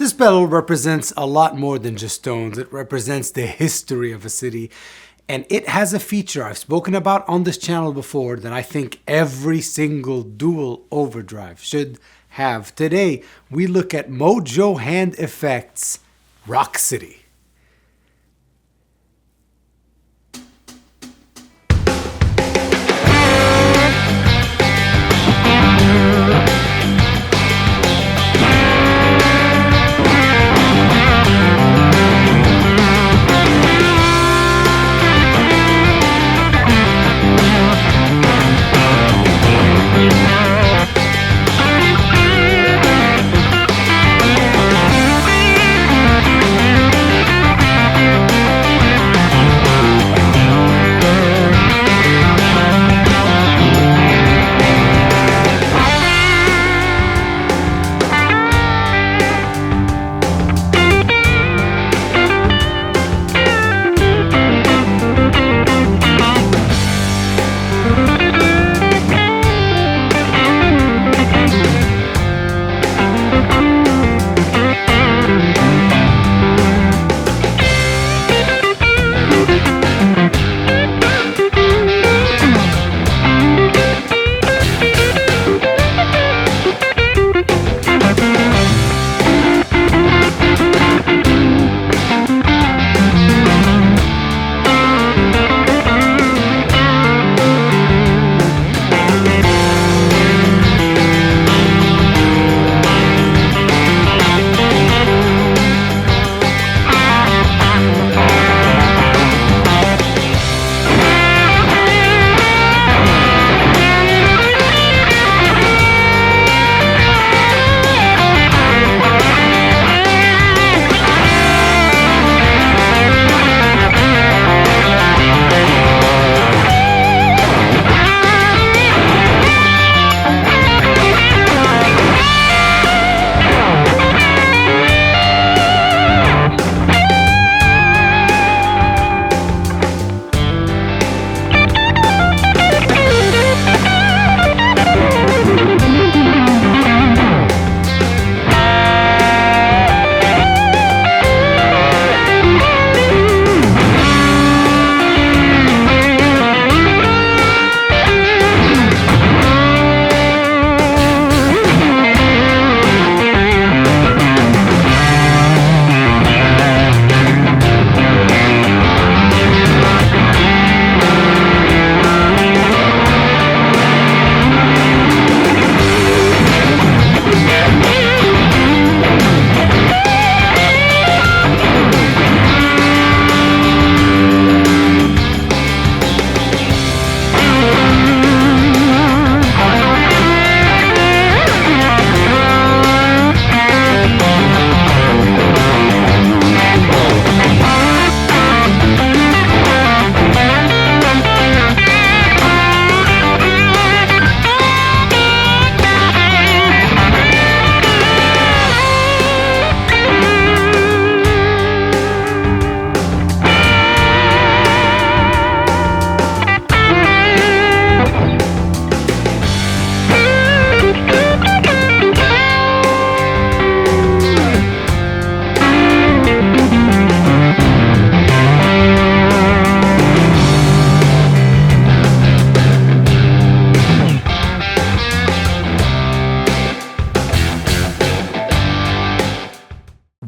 This pedal represents a lot more than just tones. It represents the history of a city. And it has a feature I've spoken about on this channel before that I think every single dual overdrive should have. Today, we look at Mojo Hand Effects Rock City.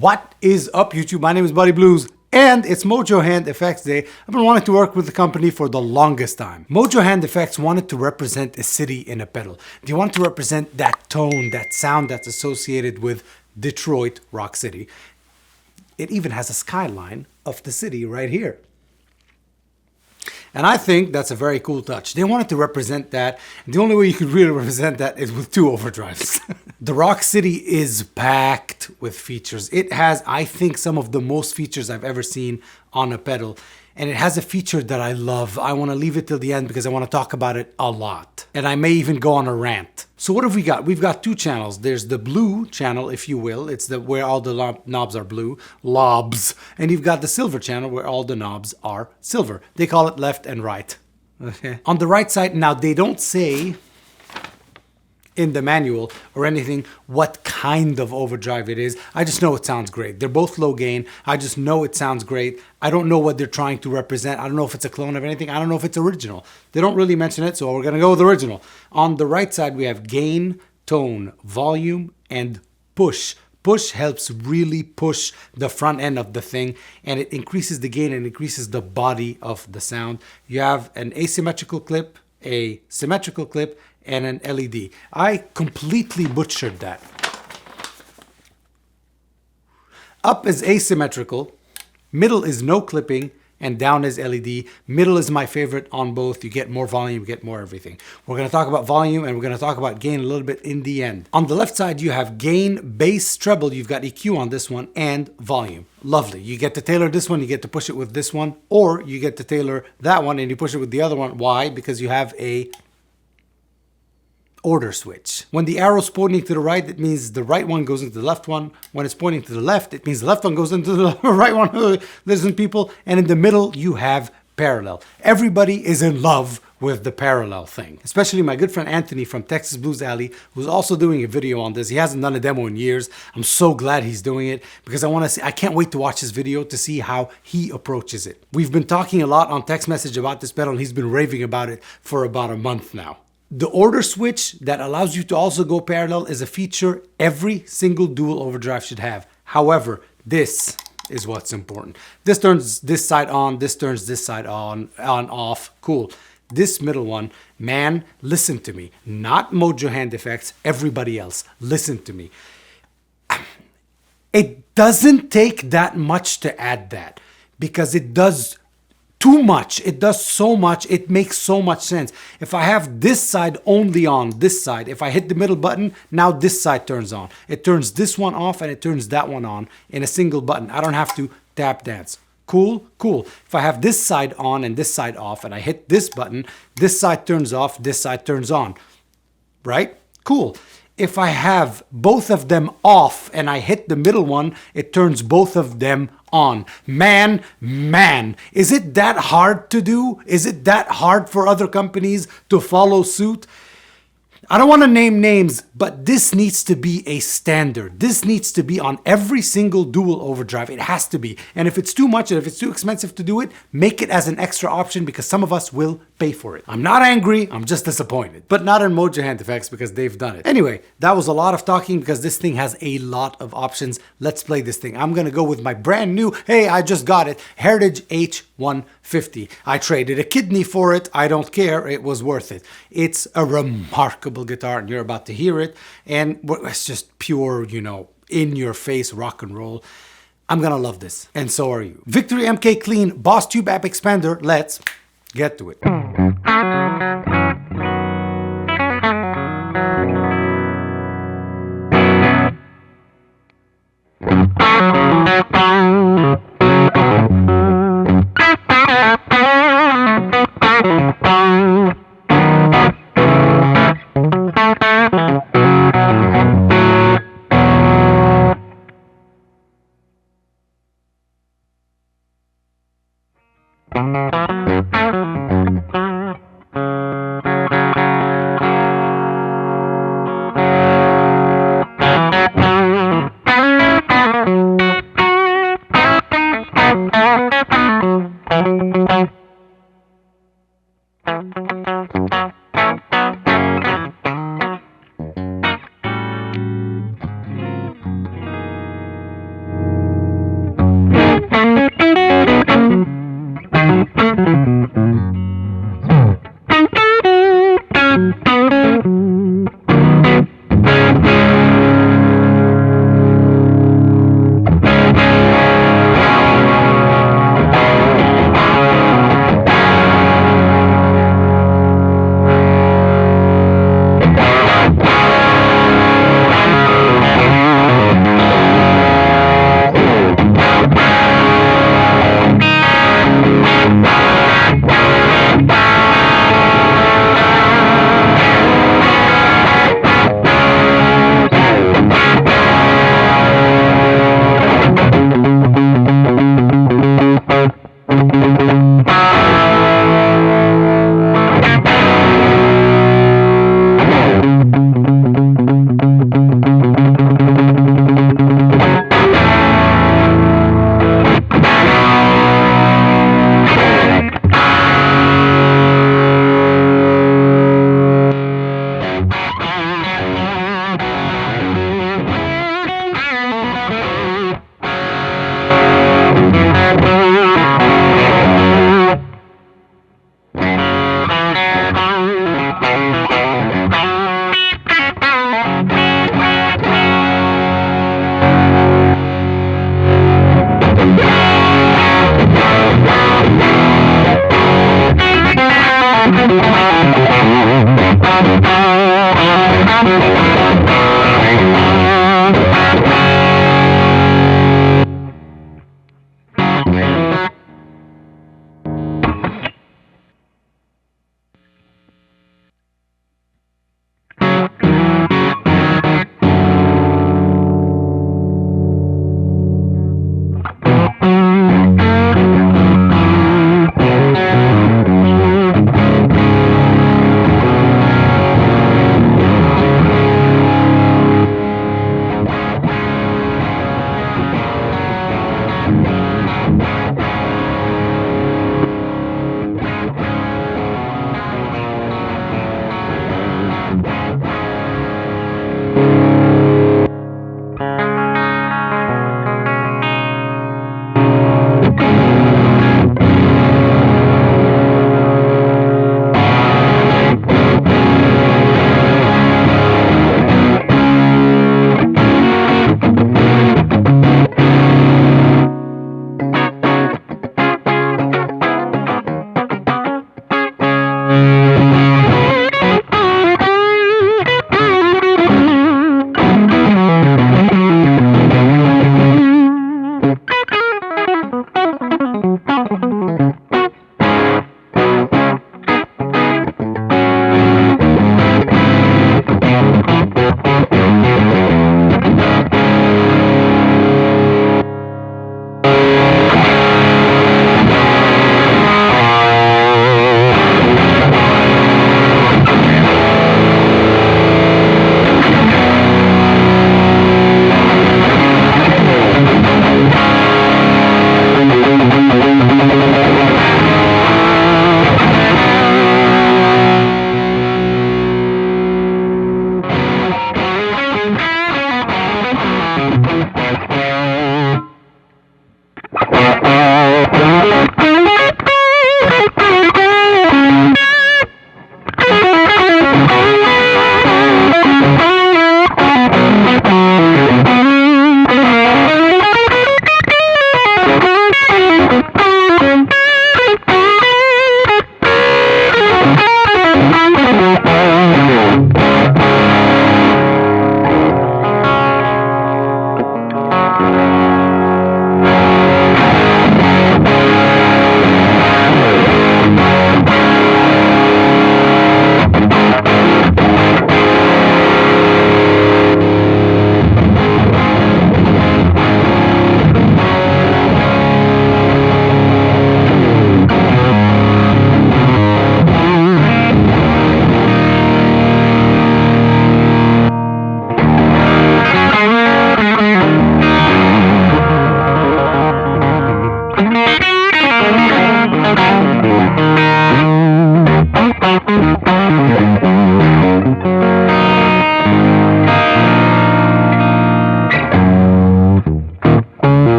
What is up, YouTube? My name is Buddy Blues, and it's Mojo Hand Effects Day. I've been wanting to work with the company for the longest time. Mojo Hand Effects wanted to represent a city in a pedal. They wanted to represent that tone, that sound that's associated with Detroit, Rock City. It even has a skyline of the city right here. And I think that's a very cool touch. They wanted to represent that. And the only way you could really represent that is with two overdrives. The Rock City is packed with features. It has, I think, some of the most features I've ever seen on a pedal. And it has a feature that I love. I want to leave it till the end because I want to talk about it a lot. And I may even go on a rant. So what have we got? We've got two channels. There's the blue channel, if you will. It's the where all the knobs are blue, lobs. And you've got the silver channel where all the knobs are silver. They call it left and right. Okay. On the right side, now they don't say in the manual or anything what kind of overdrive it is. I just know it sounds great. They're both low gain. I just know it sounds great. I don't know what they're trying to represent. I don't know if it's a clone of anything. I don't know if it's original. They don't really mention it, so we're gonna go with original. On the right side, we have gain, tone, volume, and push. Push helps really push the front end of the thing, and it increases the gain and increases the body of the sound. You have an asymmetrical clip, a symmetrical clip, and an LED. I completely butchered that. Up is asymmetrical, middle is no clipping, and down is LED. Middle is my favorite on both. You get more volume, you get more everything. We're gonna talk about volume and we're gonna talk about gain a little bit in the end. On the left side, you have gain, bass, treble. You've got EQ on this one and volume. Lovely. You get to tailor this one, you get to push it with this one, or you get to tailor that one and you push it with the other one. Why? Because you have a order switch. When the arrow's pointing to the right, it means the right one goes into the left one. When it's pointing to the left, it means the left one goes into the right one. Listen, people. And in the middle, you have parallel. Everybody is in love with the parallel thing, especially my good friend Anthony from Texas Blues Alley, who's also doing a video on this. He hasn't done a demo in years. I'm so glad he's doing it because I can't wait to watch his video to see how he approaches it. We've been talking a lot on text message about this pedal and he's been raving about it for about a month now. The order switch that allows you to also go parallel is a feature every single dual overdrive should have. However, this is what's important. This turns this side on, this turns this side on, off, cool. This middle one, man, listen to me. Not Mojo hand effects, everybody else, listen to me. It doesn't take that much to add that because it does too much. It does so much. It makes so much sense. If I have this side only on this side, if I hit the middle button, now this side turns on. It turns this one off and it turns that one on in a single button. I don't have to tap dance. Cool, cool. If I have this side on and this side off and I hit this button, this side turns off, this side turns on. Right? Cool. If I have both of them off and I hit the middle one, it turns both of them on. Man, is it that hard to do? Is it that hard for other companies to follow suit? I don't want to name names, but this needs to be a standard. This needs to be on every single dual overdrive. It has to be. And if it's too much and if it's too expensive to do it, make it as an extra option because some of us will pay for it. I'm not angry, I'm just disappointed. But not in Mojo hand effects because they've done it. Anyway, that was a lot of talking because this thing has a lot of options. Let's play this thing. I'm gonna go with my brand new, hey, I just got it, Heritage H150. I traded a kidney for it. I don't care. It was worth it. It's a remarkable guitar and you're about to hear it. And it's just pure, you know, in your face rock and roll. I'm gonna love this. And so are you. Victory MK Clean Boss Tube Amp Expander. Let's get to it.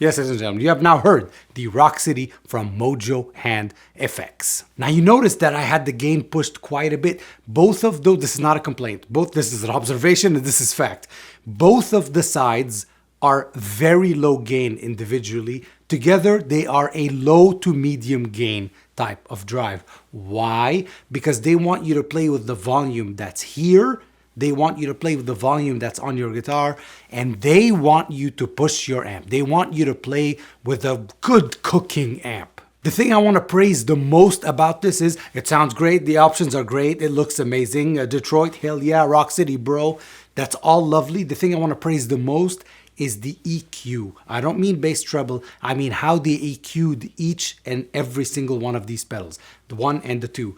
Yes, ladies and gentlemen, you have now heard the Rock City from Mojo Hand Effects. Now you notice that I had the gain pushed quite a bit. Both of those, this is not a complaint, this is an observation and this is fact. Both of the sides are very low gain individually. Together, they are a low to medium gain type of drive. Why? Because they want you to play with the volume that's here. They want you to play with the volume that's on your guitar, and they want you to push your amp. They want you to play with a good cooking amp. The thing I want to praise the most about this is it sounds great. The options are great. It looks amazing. Detroit, hell yeah. Rock City, bro. That's all lovely. The thing I want to praise the most is the EQ. I don't mean bass treble. I mean how they EQ'd each and every single one of these pedals, the 1 and the 2.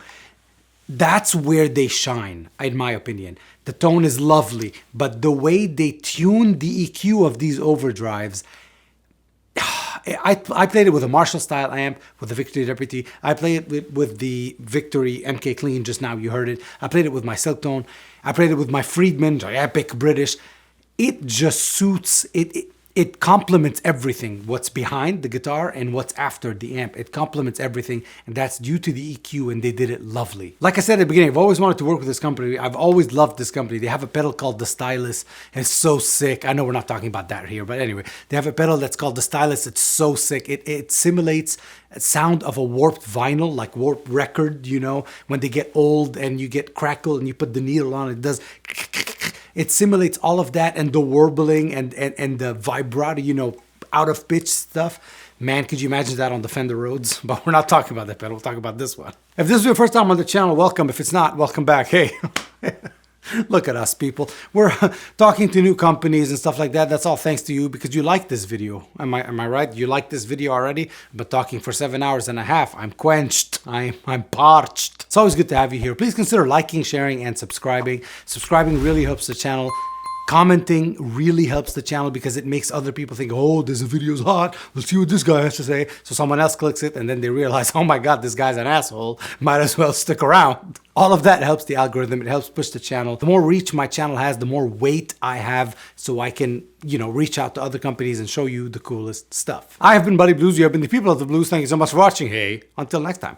That's where they shine, in my opinion. The tone is lovely, but the way they tune the EQ of these overdrives, I played it with a Marshall style amp, with the Victory Deputy. I played it with the Victory MK Clean, just now you heard it. I played it with my Silktone. I played it with my Friedman, Epic British. It just suits, it complements everything, what's behind the guitar and what's after the amp. It complements everything, and that's due to the EQ, and they did it lovely. Like I said at the beginning, I've always wanted to work with this company. I've always loved this company. They have a pedal called the Stylus. It's so sick. I know we're not talking about that here, but anyway, they have a pedal that's called the Stylus. It's so sick. It simulates a sound of a warped vinyl, like warped record, you know, when they get old and you get crackle and you put the needle on, it does. It simulates all of that, and the warbling and the vibrato, you know, out of pitch stuff. Man, could you imagine that on the Fender Rhodes? But we're not talking about that pedal, we'll talk about this one. If this is your first time on the channel, welcome. If it's not, welcome back. Hey, look at us, people. We're talking to new companies and stuff like that. That's all thanks to you, because you like this video. Am I right? You like this video already? But talking for 7 hours and a half, I'm quenched. I'm parched. It's always good to have you here. Please consider liking, sharing, and subscribing. Subscribing really helps the channel. Commenting really helps the channel because it makes other people think, oh, this video's hot. Let's see what this guy has to say. So someone else clicks it, and then they realize, oh my God, this guy's an asshole. Might as well stick around. All of that helps the algorithm. It helps push the channel. The more reach my channel has, the more weight I have, so I can, you know, reach out to other companies and show you the coolest stuff. I have been Buddy Blues. You have been the people of the blues. Thank you so much for watching. Hey, until next time.